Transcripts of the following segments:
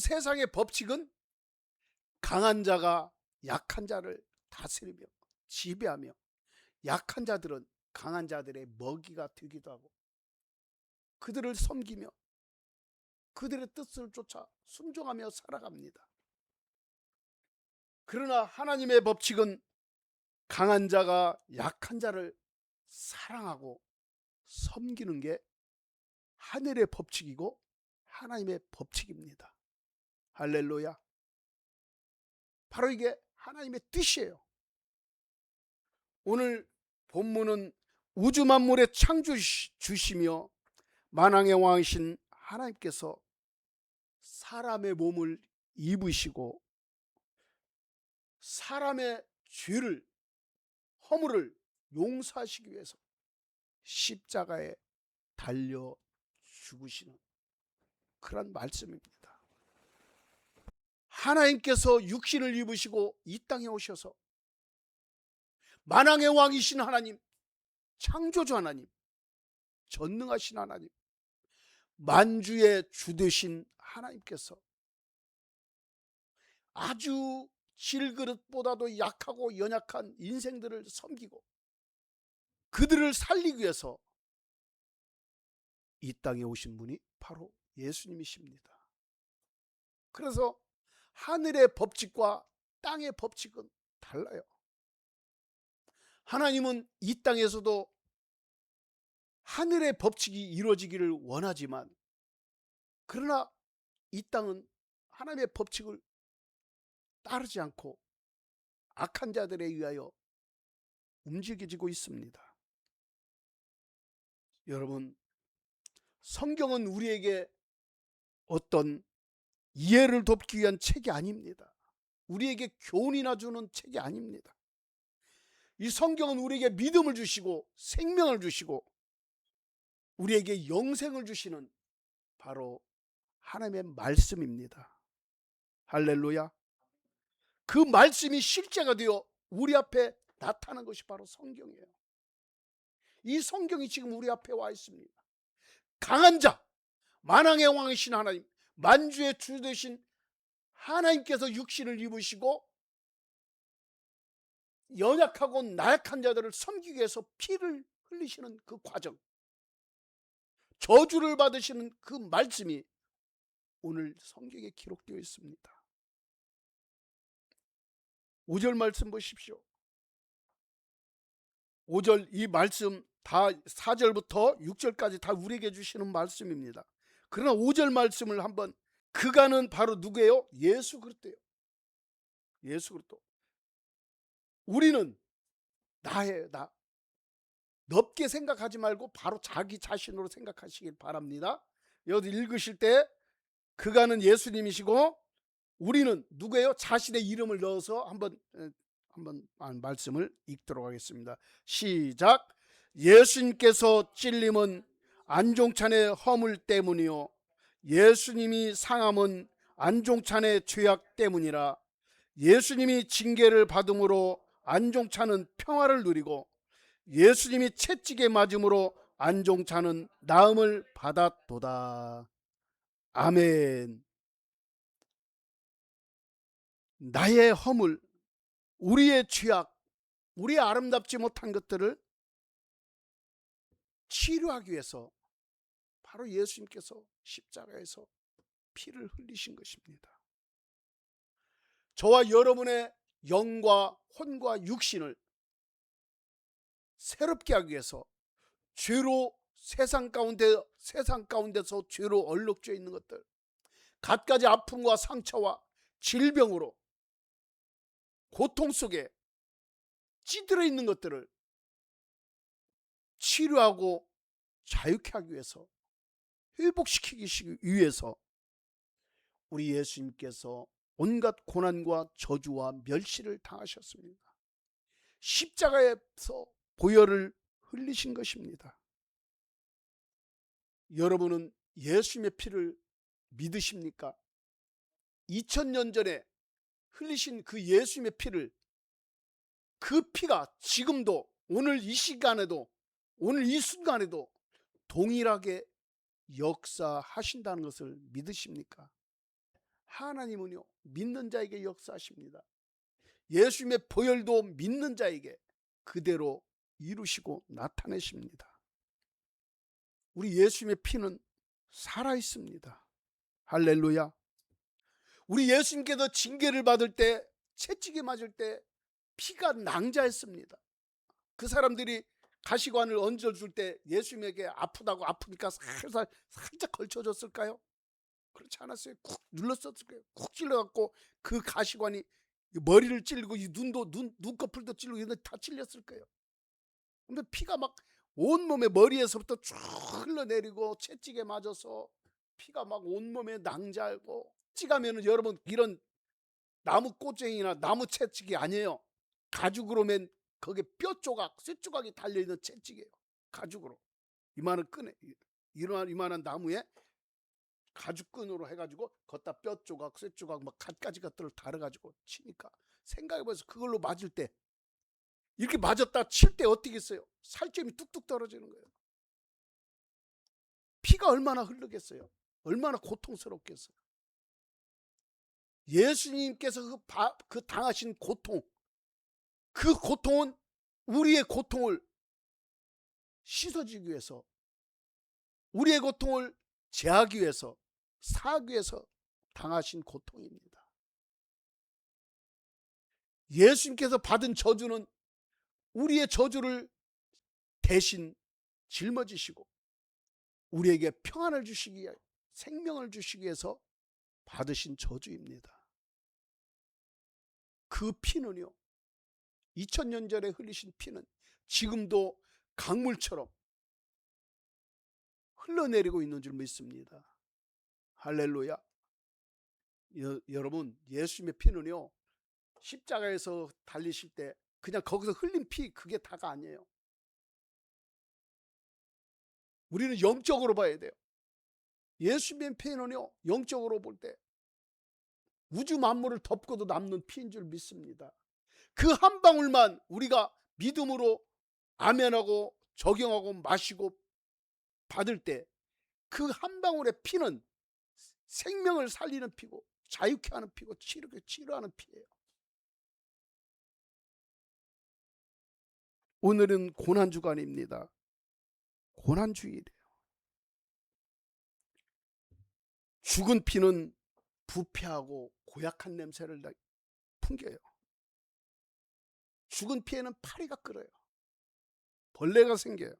세상의 법칙은 강한 자가 약한 자를 다스리며 지배하며, 약한 자들은 강한 자들의 먹이가 되기도 하고, 그들을 섬기며 그들의 뜻을 쫓아 순종하며 살아갑니다. 그러나 하나님의 법칙은 강한 자가 약한 자를 사랑하고 섬기는 게 하늘의 법칙이고 하나님의 법칙입니다. 할렐루야. 바로 이게 하나님의 뜻이에요. 오늘 본문은 우주 만물의 창조주시며 만왕의 왕이신 하나님께서 사람의 몸을 입으시고 사람의 죄를, 허물을 용서하시기 위해서 십자가에 달려 죽으시는 그런 말씀입니다. 하나님께서 육신을 입으시고 이 땅에 오셔서 만왕의 왕이신 하나님, 창조주 하나님, 전능하신 하나님, 만주의 주 되신 하나님께서 아주 질그릇보다도 약하고 연약한 인생들을 섬기고 그들을 살리기 위해서 이 땅에 오신 분이 바로 예수님이십니다. 그래서 하늘의 법칙과 땅의 법칙은 달라요. 하나님은 이 땅에서도 하늘의 법칙이 이루어지기를 원하지만, 그러나 이 땅은 하나님의 법칙을 따르지 않고 악한 자들에 의하여 움직여지고 있습니다. 여러분, 성경은 우리에게 어떤 이해를 돕기 위한 책이 아닙니다. 우리에게 교훈이나 주는 책이 아닙니다. 이 성경은 우리에게 믿음을 주시고 생명을 주시고 우리에게 영생을 주시는 바로 하나님의 말씀입니다. 할렐루야. 그 말씀이 실제가 되어 우리 앞에 나타난 것이 바로 성경이에요. 이 성경이 지금 우리 앞에 와 있습니다. 강한 자, 만왕의 왕이신 하나님, 만주의 주 되신 하나님께서 육신을 입으시고 연약하고 나약한 자들을 섬기기 위해서 피를 흘리시는 그 과정, 저주를 받으시는 그 말씀이 오늘 성경에 기록되어 있습니다. 5절 말씀 보십시오. 5절 이 말씀 다 4절부터 6절까지 다 우리에게 주시는 말씀입니다. 그러나 5절 말씀을 한번, 그가는 바로 누구예요? 예수 그리스도예요. 예수 그리스도. 우리는 나예요. 나. 넓게 생각하지 말고 바로 자기 자신으로 생각하시길 바랍니다. 여기 읽으실 때 그가는 예수님이시고 우리는 누구예요? 자신의 이름을 넣어서 한번 말씀을 읽도록 하겠습니다. 시작. 예수님께서 찔림은 안종찬의 허물 때문이요 예수님이 상함은 안종찬의 죄악 때문이라. 예수님이 징계를 받음으로 안종찬은 평화를 누리고 예수님이 채찍에 맞음으로 안종찬은 나음을 받았도다. 아멘. 나의 허물, 우리의 죄악, 우리의 아름답지 못한 것들을 치료하기 위해서 바로 예수님께서 십자가에서 피를 흘리신 것입니다. 저와 여러분의 영과 혼과 육신을 새롭게 하기 위해서 죄로 세상 가운데서 죄로 얼룩져 있는 것들, 갖가지 아픔과 상처와 질병으로 고통 속에 찌들어 있는 것들을 치료하고 자유케 하기 위해서, 회복시키기 위해서 우리 예수님께서 온갖 고난과 저주와 멸시를 당하셨습니다. 십자가에서 보혈을 흘리신 것입니다. 여러분은 예수님의 피를 믿으십니까? 2000년 전에 흘리신 그 예수님의 피를, 그 피가 지금도 오늘 이 시간에도, 오늘 이 순간에도 동일하게 역사하신다는 것을 믿으십니까? 하나님은요 믿는 자에게 역사하십니다. 예수님의 보혈도 믿는 자에게 그대로 이루시고 나타내십니다. 우리 예수님의 피는 살아있습니다. 할렐루야. 우리 예수님께서 징계를 받을 때, 채찍에 맞을 때 피가 낭자했습니다. 그 사람들이 가시관을 얹어줄 때 예수님에게 아프다고 아프니까 살짝 걸쳐줬을까요? 그렇지 않았어요. 쿡 눌렀었을 거예요. 쿡 찔러갖고 그 가시관이 머리를 찔리고 이 눈꺼풀도 찔리고 이런 데 다 찔렸을 거예요. 근데 피가 막 온몸에 머리에서부터 쭉 흘러내리고 채찍에 맞아서 피가 막 온몸에 낭자하고, 찌가면은 여러분 이런 나무 꼬쟁이나 나무 채찍이 아니에요. 가죽으로 맨 거기에 뼈 조각, 쇠 조각이 달려있는 채찍이에요. 가죽으로 이만한 끈에, 이만한 나무에 가죽끈으로 해가지고 걷다 뼈 조각, 쇠 조각 막 갖가지 것들을 달아가지고 치니까, 생각해보세요. 그걸로 맞을 때, 이렇게 맞았다 칠 때 어떻게 했어요? 살점이 뚝뚝 떨어지는 거예요. 피가 얼마나 흐르겠어요? 얼마나 고통스럽겠어요? 예수님께서 그 당하신 고통, 그 고통은 우리의 고통을 씻어주기 위해서, 우리의 고통을 제하기 위해서, 사하기 위해서 당하신 고통입니다. 예수님께서 받은 저주는 우리의 저주를 대신 짊어지시고 우리에게 평안을 주시기 위해, 생명을 주시기 위해서 받으신 저주입니다. 그 피는요, 2000년 전에 흘리신 피는 지금도 강물처럼 흘러내리고 있는 줄 믿습니다. 할렐루야. 여러분, 예수님의 피는요, 십자가에서 달리실 때 그냥 거기서 흘린 피, 그게 다가 아니에요. 우리는 영적으로 봐야 돼요. 예수님의 피는요, 영적으로 볼 때 우주 만물을 덮고도 남는 피인 줄 믿습니다. 그 한 방울만 우리가 믿음으로 아멘하고 적용하고 마시고 받을 때, 그 한 방울의 피는 생명을 살리는 피고 자유케 하는 피고 치료하는 피예요. 오늘은 고난주간입니다. 고난주일이에요. 죽은 피는 부패하고 고약한 냄새를 풍겨요. 죽은 피에는 파리가 끓어요. 벌레가 생겨요.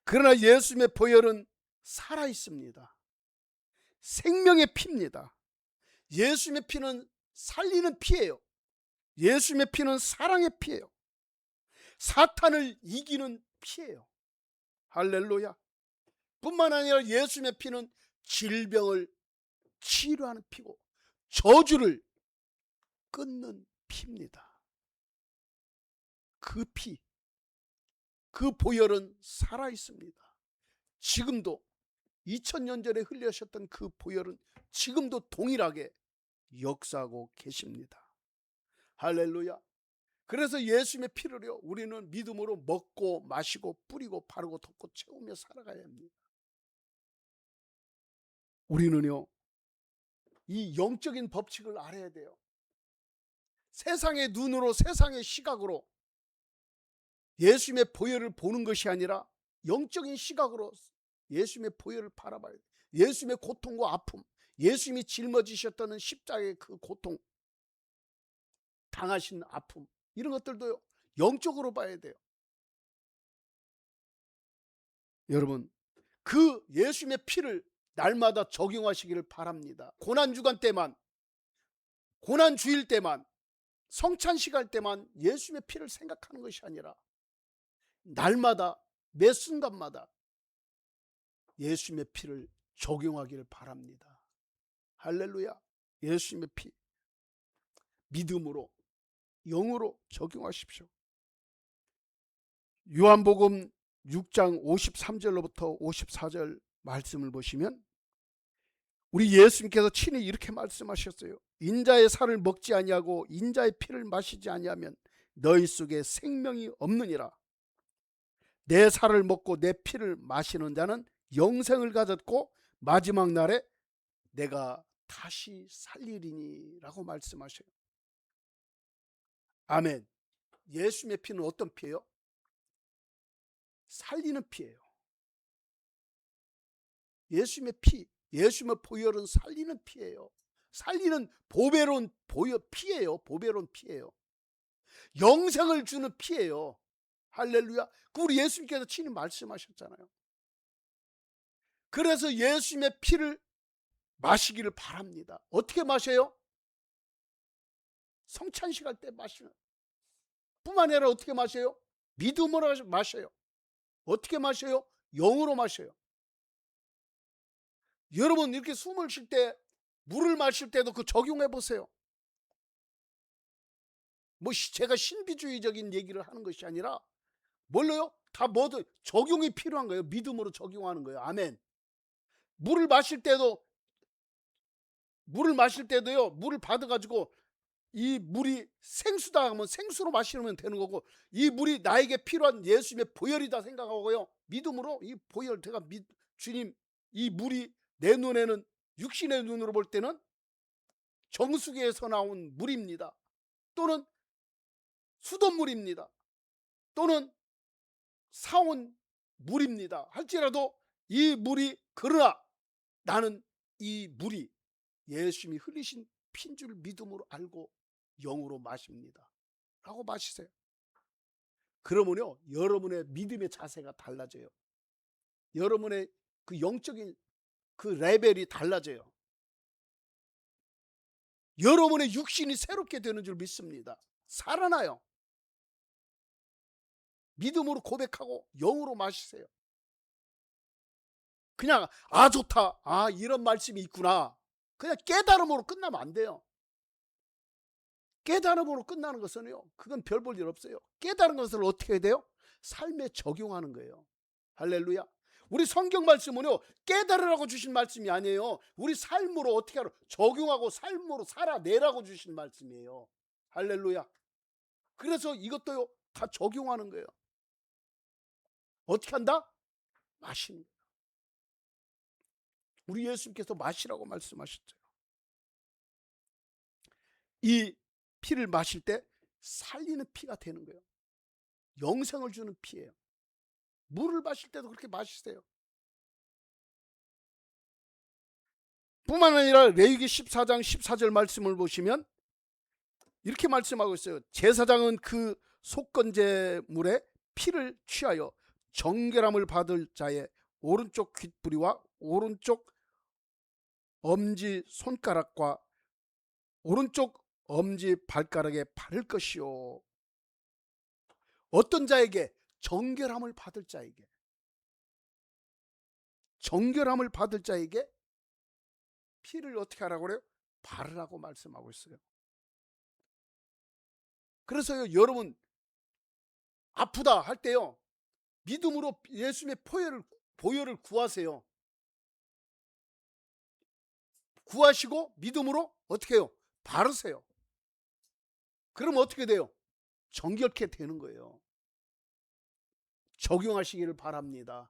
그러나 예수님의 보혈은 살아있습니다. 생명의 피입니다. 예수님의 피는 살리는 피예요. 예수님의 피는 사랑의 피예요. 사탄을 이기는 피예요. 할렐루야. 뿐만 아니라 예수님의 피는 질병을 치료하는 피고 저주를 끊는 피입니다. 그 피, 그 보혈은 살아있습니다. 지금도 2000년 전에 흘려셨던 그 보혈은 지금도 동일하게 역사하고 계십니다. 할렐루야. 그래서 예수님의 피를요, 우리는 믿음으로 먹고 마시고 뿌리고 바르고 덮고 채우며 살아가야 합니다. 우리는요, 이 영적인 법칙을 알아야 돼요. 세상의 눈으로, 세상의 시각으로 예수님의 보혈을 보는 것이 아니라 영적인 시각으로 예수님의 보혈을 바라봐야 돼요. 예수님의 고통과 아픔, 예수님이 짊어지셨다는 십자가의 그 고통, 당하신 아픔, 이런 것들도 영적으로 봐야 돼요. 여러분, 그 예수님의 피를 날마다 적용하시기를 바랍니다. 고난주간 때만, 고난주일 때만, 성찬식 때만 예수님의 피를 생각하는 것이 아니라 날마다, 매 순간마다 예수님의 피를 적용하기를 바랍니다. 할렐루야. 예수님의 피 믿음으로, 영으로 적용하십시오. 요한복음 6장 53절로부터 54절 말씀을 보시면 우리 예수님께서 친히 이렇게 말씀하셨어요. 인자의 살을 먹지 아니하고 인자의 피를 마시지 아니하면 너희 속에 생명이 없느니라. 내 살을 먹고 내 피를 마시는 자는 영생을 가졌고 마지막 날에 내가 다시 살리리니 라고 말씀하셔요. 아멘. 예수님의 피는 어떤 피예요? 살리는 피예요. 예수님의 피, 예수님의 보혈은 살리는 피예요. 살리는 보배로운 피예요. 보배로운 피예요. 영생을 주는 피예요. 할렐루야. 그 우리 예수님께서 친히 말씀하셨잖아요. 그래서 예수님의 피를 마시기를 바랍니다. 어떻게 마셔요? 성찬식 할 때 마시는 뿐만 아니라 어떻게 마셔요? 믿음으로 마셔요. 어떻게 마셔요? 영으로 마셔요. 여러분 이렇게 숨을 쉴 때 물을 마실 때도 그 적용해 보세요. 뭐 제가 신비주의적인 얘기를 하는 것이 아니라 뭘로요? 다 뭐든 적용이 필요한 거예요. 믿음으로 적용하는 거예요. 아멘. 물을 마실 때도 물을 받아가지고 이 물이 생수다 하면 생수로 마시면 되는 거고, 이 물이 나에게 필요한 예수님의 보혈이다 생각하고요, 믿음으로 이 보혈, 주님, 이 물이 내 눈에는, 육신의 눈으로 볼 때는 정수기에서 나온 물입니다. 또는 수돗물입니다. 또는 사온 물입니다. 할지라도 이 물이, 그러나 나는 이 물이 예수님이 흘리신 피인 줄 믿음으로 알고 영으로 마십니다 라고 마시세요. 그러면요, 여러분의 믿음의 자세가 달라져요. 여러분의 그 영적인 그 레벨이 달라져요. 여러분의 육신이 새롭게 되는 줄 믿습니다. 살아나요. 믿음으로 고백하고 영으로 마시세요. 그냥 아 좋다, 아 이런 말씀이 있구나, 그냥 깨달음으로 끝나면 안 돼요. 깨달음으로 끝나는 것은요, 그건 별 볼 일 없어요. 깨달은 것을 어떻게 해야 돼요? 삶에 적용하는 거예요. 할렐루야. 우리 성경 말씀은요, 깨달으라고 주신 말씀이 아니에요. 우리 삶으로 어떻게 하라, 적용하고 삶으로 살아내라고 주신 말씀이에요. 할렐루야. 그래서 이것도요, 다 적용하는 거예요. 어떻게 한다? 마시는 거예요. 우리 예수님께서 마시라고 말씀하셨죠. 이 피를 마실 때 살리는 피가 되는 거예요. 영생을 주는 피예요. 물을 마실 때도 그렇게 마시세요. 뿐만 아니라 레위기 14장 14절 말씀을 보시면 이렇게 말씀하고 있어요. 제사장은 그 속건제물에 피를 취하여 정결함을 받을 자의 오른쪽 귓부리와 오른쪽 엄지 손가락과 오른쪽 엄지 발가락에 바를 것이요. 어떤 자에게? 정결함을 받을 자에게. 정결함을 받을 자에게 피를 어떻게 하라고 그래요? 바르라고 말씀하고 있어요. 그래서요, 여러분 아프다 할 때요, 믿음으로 예수님의 보혈을 구하세요. 구하시고 믿음으로 어떻게 해요? 바르세요. 그럼 어떻게 돼요? 정결케 되는 거예요. 적용하시기를 바랍니다.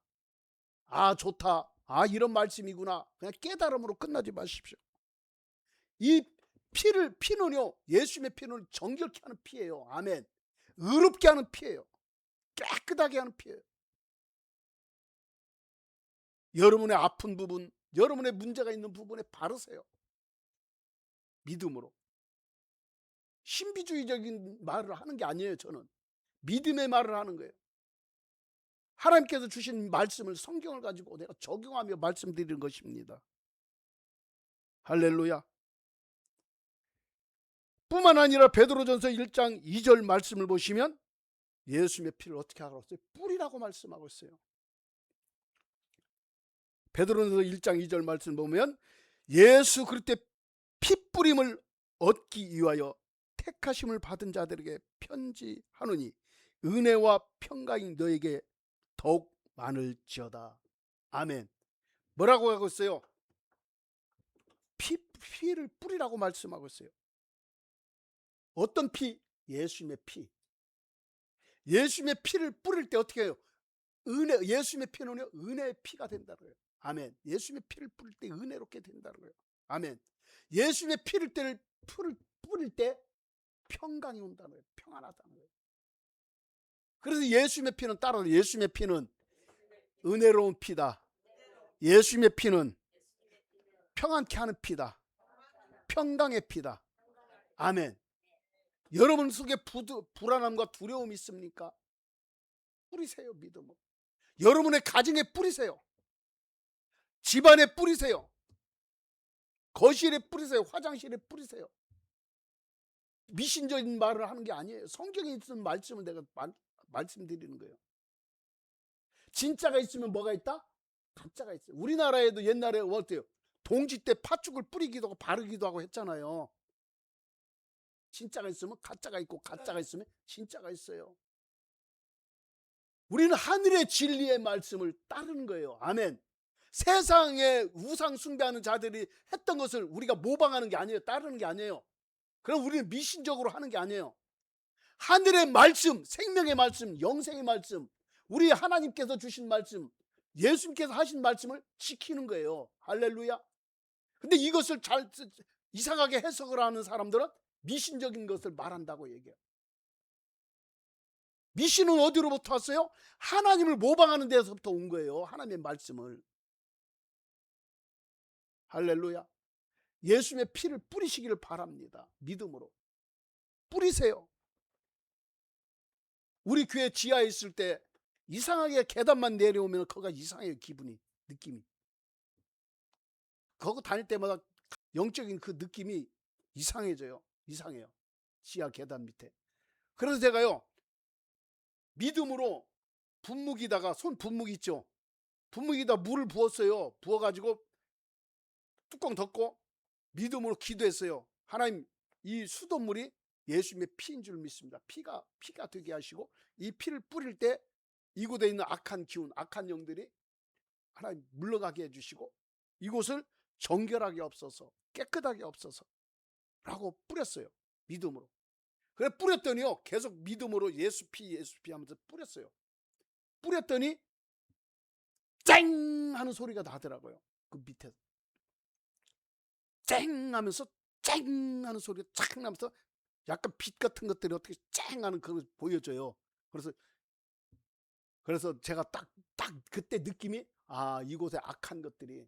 아 좋다, 아 이런 말씀이구나, 그냥 깨달음으로 끝나지 마십시오. 이 피는요, 예수님의 피는 정결케 하는 피예요. 아멘. 의롭게 하는 피예요. 깨끗하게 하는 피예요. 여러분의 아픈 부분, 여러분의 문제가 있는 부분에 바르세요. 믿음으로. 신비주의적인 말을 하는 게 아니에요. 저는 믿음의 말을 하는 거예요. 하나님께서 주신 말씀을, 성경을 가지고 내가 적용하며 말씀드리는 것입니다. 할렐루야. 뿐만 아니라 베드로전서 1장 2절 말씀을 보시면 예수님의 피를 어떻게 하라고 했어요? 뿌리라고 말씀하고 있어요. 베드로전서 1장 2절 말씀 보면 예수 그리스도의 피뿌림을 얻기 위하여 택하심을 받은 자들에게 편지하노니 은혜와 평강이 너에게 더욱 많을지어다. 아멘. 뭐라고 하고 있어요? 피를 뿌리라고 말씀하고 있어요. 어떤 피? 예수님의 피. 예수님의 피를 뿌릴 때 어떻게 해요? 예수님의 피는요, 은혜의 피가 된다는 거예요. 아멘. 예수님의 피를 뿌릴 때 은혜롭게 된다는 거예요. 아멘. 예수님의 피를 뿌릴 때 평강이 온다는 거예요. 평안하다는 거예요. 그래서 예수님의 피는 따라서 예수님의 피는 은혜로운 피다. 예수님의 피는 평안케 하는 피다. 평강의 피다. 아멘. 여러분 속에 불안함과 두려움이 있습니까? 뿌리세요. 믿음으로. 여러분의 가정에 뿌리세요. 집안에 뿌리세요. 거실에 뿌리세요. 화장실에 뿌리세요. 미신적인 말을 하는 게 아니에요. 성경에 있는 말씀을 내가 말씀드리는 거예요. 진짜가 있으면 뭐가 있다? 가짜가 있어요. 우리나라에도 옛날에 어때요? 동지 때 팥죽을 뿌리기도 하고 바르기도 하고 했잖아요. 진짜가 있으면 가짜가 있고 가짜가 있으면 진짜가 있어요. 우리는 하늘의 진리의 말씀을 따르는 거예요. 아멘. 세상에 우상 숭배하는 자들이 했던 것을 우리가 모방하는 게 아니에요. 따르는 게 아니에요. 그럼 우리는 미신적으로 하는 게 아니에요. 하늘의 말씀, 생명의 말씀, 영생의 말씀, 우리 하나님께서 주신 말씀, 예수님께서 하신 말씀을 지키는 거예요. 할렐루야. 근데 이것을 이상하게 해석을 하는 사람들은 미신적인 것을 말한다고 얘기해요. 미신은 어디로부터 왔어요? 하나님을 모방하는 데서부터 온 거예요. 하나님의 말씀을. 할렐루야. 예수님의 피를 뿌리시기를 바랍니다. 믿음으로. 뿌리세요. 우리 교회 지하에 있을 때 이상하게 계단만 내려오면 거기가 이상해요. 기분이, 느낌이. 거기 다닐 때마다 영적인 그 느낌이 이상해져요. 이상해요. 지하 계단 밑에. 그래서 제가요, 믿음으로 분무기다가, 손 분무기 있죠? 분무기에다 물을 부었어요. 부어가지고 뚜껑 덮고 믿음으로 기도했어요. 하나님, 이 수돗물이 예수님의 피인 줄 믿습니다. 피가 되게 하시고 이 피를 뿌릴 때 이곳에 있는 악한 기운, 악한 영들이 하나님 물러가게 해주시고 이곳을 정결하게 없어서, 깨끗하게 없어서 라고 뿌렸어요. 믿음으로. 그래 뿌렸더니요, 계속 믿음으로 예수 피 하면서 뿌렸어요. 뿌렸더니 쨍 하는 소리가 나더라고요. 그 밑에서 쨍 하면서 쨍 하는 소리가 착 나면서 약간 빛 같은 것들이 어떻게 쨍 하는 그걸 보여줘요. 그래서 제가 딱 그때 느낌이, 아, 이곳에 악한 것들이,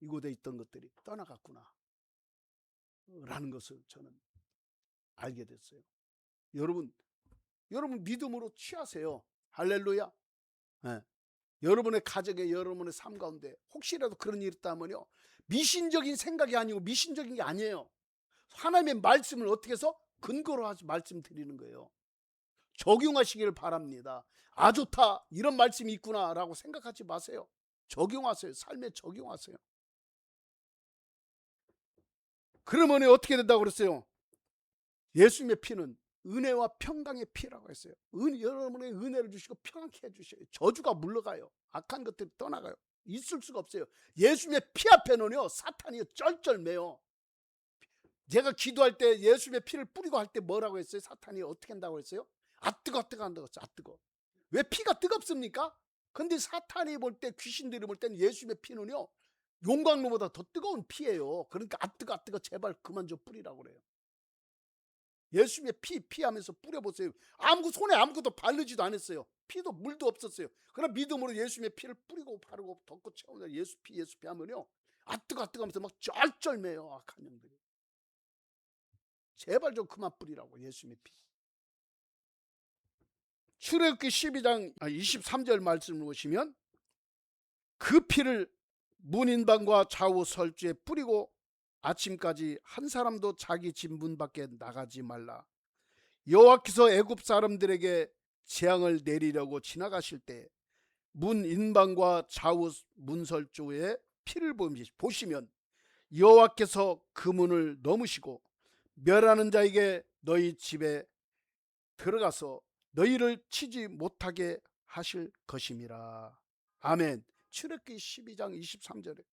이곳에 있던 것들이 떠나갔구나 라는 것을 저는 알게 됐어요. 여러분 믿음으로 취하세요. 할렐루야. 네. 여러분의 가정에, 여러분의 삶 가운데 혹시라도 그런 일이 있다면요, 미신적인 생각이 아니고, 미신적인 게 아니에요. 하나님의 말씀을 어떻게 해서 근거로 말씀드리는 거예요. 적용하시기를 바랍니다. 아, 좋다, 이런 말씀이 있구나 라고 생각하지 마세요. 적용하세요. 삶에 적용하세요. 그러면 어떻게 된다고 그랬어요? 예수님의 피는 은혜와 평강의 피라고 했어요. 여러분의 은혜를 주시고 평안케 해주셔요. 저주가 물러가요. 악한 것들이 떠나가요. 있을 수가 없어요. 예수님의 피 앞에는요, 사탄이 쩔쩔매요. 제가 기도할 때 예수님의 피를 뿌리고 할 때 뭐라고 했어요? 사탄이 어떻게 한다고 했어요? 아, 뜨거 한다고 했어요. 아, 뜨거. 왜 피가 뜨겁습니까? 근데 사탄이 볼 때, 귀신들이 볼 때는 예수님의 피는요, 용광로보다 더 뜨거운 피예요. 그러니까 아, 뜨거 제발 그만 좀 뿌리라고 그래요. 예수님의 피 하면서 뿌려보세요. 손에 아무것도 바르지도 않았어요. 피도 물도 없었어요. 그러나 믿음으로 예수님의 피를 뿌리고 바르고 덮고 채우는 예수 피 하면요, 아, 뜨거 하면서 막 쩔쩔매요. 악한 영들이. 제발 좀 그만 뿌리라고. 예수님의 피. 출애굽기 12장 23절 말씀을 보시면, 그 피를 문인방과 좌우 설주에 뿌리고 아침까지 한 사람도 자기 집 문 밖에 나가지 말라. 여호와께서 애굽 사람들에게 재앙을 내리려고 지나가실 때 문인방과 좌우 문설주에 피를 보시면 여호와께서 그 문을 넘으시고 멸하는 자에게 너희 집에 들어가서 너희를 치지 못하게 하실 것임이라. 아멘. 출애굽기 12장 23절에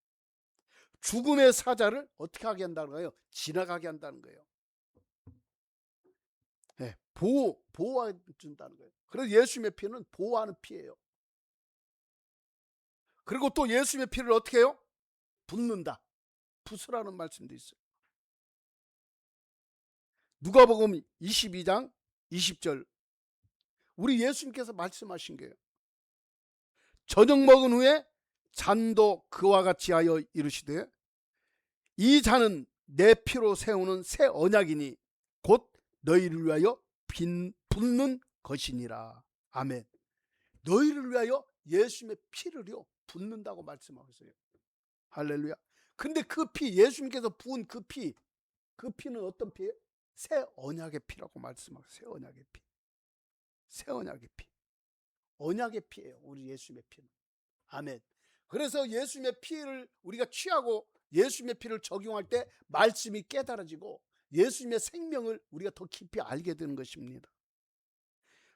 죽음의 사자를 어떻게 하게 한다는 거예요? 지나가게 한다는 거예요. 네, 보호해 준다는 거예요. 그래서 예수님의 피는 보호하는 피예요. 그리고 또 예수님의 피를 어떻게 해요? 붓는다. 부수라는 말씀도 있어요. 누가복음 22장 20절 우리 예수님께서 말씀하신 거예요. 저녁 먹은 후에 잔도 그와 같이 하여 이르시되 이 잔은 내 피로 세우는 새 언약이니 곧 너희를 위하여 붓는 것이니라. 아멘. 너희를 위하여 예수님의 피를요 붓는다고 말씀하고 있어요. 할렐루야. 근데 그 피, 예수님께서 부은 그 피는 어떤 피예요? 새 언약의 피라고 말씀하고 새 언약의 피. 새 언약의 피. 언약의 피예요. 우리 예수님의 피는. 아멘. 그래서 예수님의 피를 우리가 취하고 예수님의 피를 적용할 때 말씀이 깨달아지고 예수님의 생명을 우리가 더 깊이 알게 되는 것입니다.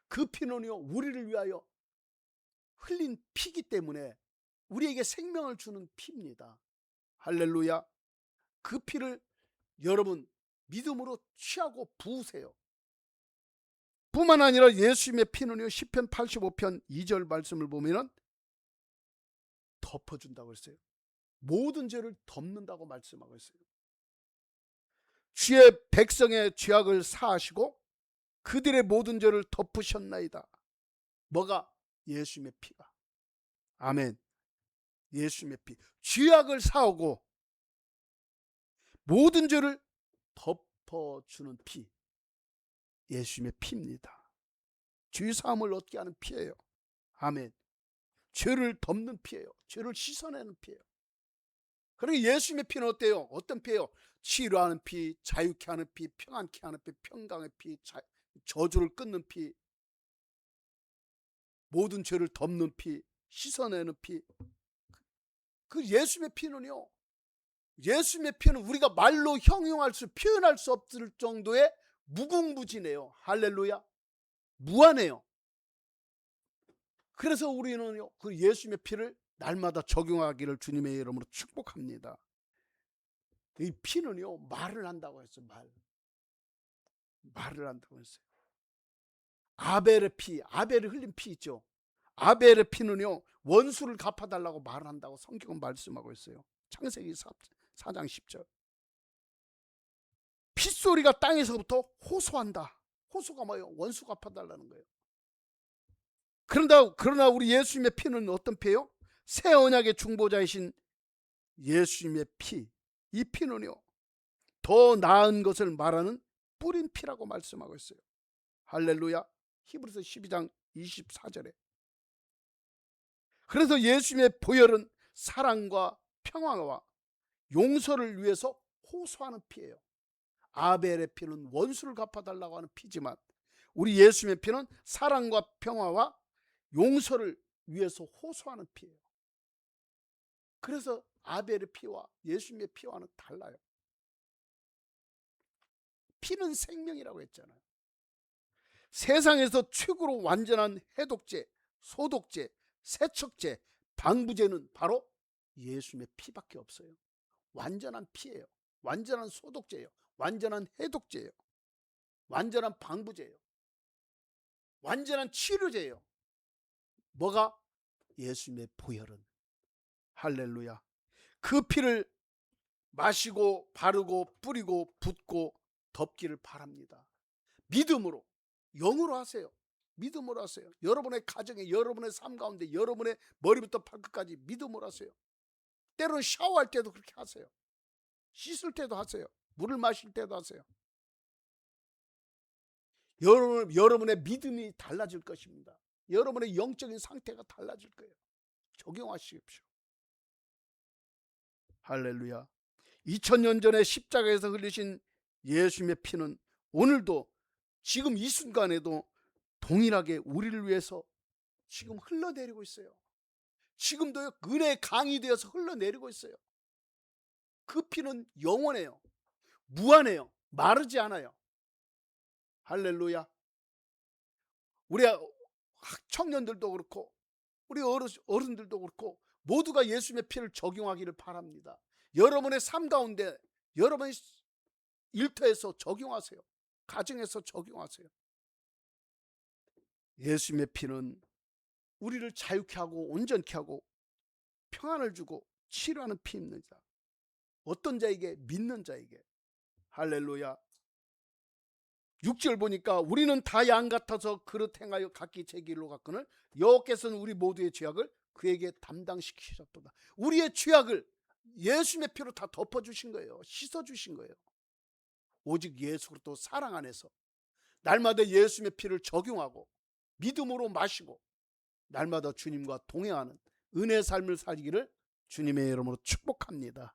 그 피는요 우리를 위하여 흘린 피기 때문에 우리에게 생명을 주는 피입니다. 할렐루야. 그 피를 여러분 믿음으로 취하고 부으세요. 뿐만 아니라 예수님의 피는요 시편 85편 2절 말씀을 보면은 덮어준다고 했어요. 모든 죄를 덮는다고 말씀하고 있어요. 주의 백성의 죄악을 사하시고 그들의 모든 죄를 덮으셨나이다. 뭐가? 예수님의 피가. 아멘. 예수님의 피. 죄악을 사하고 모든 죄를 덮어주는 피. 예수님의 피입니다. 죄 사함을 얻게 하는 피예요. 아멘. 죄를 덮는 피예요. 죄를 씻어내는 피예요. 그리고 예수님의 피는 어때요? 어떤 피예요? 치료하는 피, 자유케 하는 피, 평안케 하는 피, 평강의 피, 저주를 끊는 피, 모든 죄를 덮는 피, 씻어내는 피. 그 예수님의 피는요, 예수님의 피는 우리가 말로 형용할 수, 표현할 수 없을 정도의 무궁무진해요. 할렐루야. 무한해요. 그래서 우리는요, 그 예수님의 피를 날마다 적용하기를 주님의 이름으로 축복합니다. 이 피는요, 말을 한다고 했어요. 말을 한다고 했어요. 아벨의 피, 아벨이 흘린 피 있죠. 아벨의 피는요, 원수를 갚아달라고 말한다고 성경은 말씀하고 있어요. 창세기 4장 10절. 핏소리가 땅에서부터 호소한다. 호소가 뭐예요? 원수 갚아달라는 거예요. 그러나 우리 예수님의 피는 어떤 피예요? 새 언약의 중보자이신 예수님의 피. 이 피는요, 더 나은 것을 말하는 뿌린 피라고 말씀하고 있어요. 할렐루야. 히브리서 12장 24절에. 그래서 예수님의 보혈은 사랑과 평화와 용서를 위해서 호소하는 피예요. 아벨의 피는 원수를 갚아달라고 하는 피지만 우리 예수님의 피는 사랑과 평화와 용서를 위해서 호소하는 피예요. 그래서 아벨의 피와 예수님의 피와는 달라요. 피는 생명이라고 했잖아요. 세상에서 최고로 완전한 해독제, 소독제, 세척제, 방부제는 바로 예수님의 피밖에 없어요. 완전한 피예요. 완전한 소독제예요. 완전한 해독제예요. 완전한 방부제예요. 완전한 치료제예요. 뭐가? 예수님의 보혈은. 할렐루야. 그 피를 마시고 바르고 뿌리고 붓고 덮기를 바랍니다. 믿음으로, 영으로 하세요. 믿음으로 하세요. 여러분의 가정에, 여러분의 삶 가운데, 여러분의 머리부터 발끝까지 믿음으로 하세요. 때로는 샤워할 때도 그렇게 하세요. 씻을 때도 하세요. 물을 마실 때도 하세요. 여러분의 믿음이 달라질 것입니다. 여러분의 영적인 상태가 달라질 거예요. 적용하십시오. 할렐루야. 2000년 전에 십자가에서 흘리신 예수님의 피는 오늘도 지금 이 순간에도 동일하게 우리를 위해서 지금 흘러내리고 있어요. 지금도 은혜의 강이 되어서 흘러내리고 있어요. 그 피는 영원해요. 무한해요. 마르지 않아요. 할렐루야. 우리 청년들도 그렇고 우리 어른들도 그렇고 모두가 예수님의 피를 적용하기를 바랍니다. 여러분의 삶 가운데, 여러분의 일터에서 적용하세요. 가정에서 적용하세요. 예수님의 피는 우리를 자유케 하고 온전케 하고 평안을 주고 치료하는 피입니다. 어떤 자에게? 믿는 자에게. 할렐루야. 6절 보니까 우리는 다 양 같아서 그릇 행하여 각기 제 길로 갔거늘 여호와께서는 우리 모두의 죄악을 그에게 담당시키셨도다. 우리의 죄악을 예수님의 피로 다 덮어주신 거예요. 씻어주신 거예요. 오직 예수 그리스도 사랑 안에서 날마다 예수님의 피를 적용하고 믿음으로 마시고 날마다 주님과 동행하는 은혜의 삶을 살기를 주님의 이름으로 축복합니다.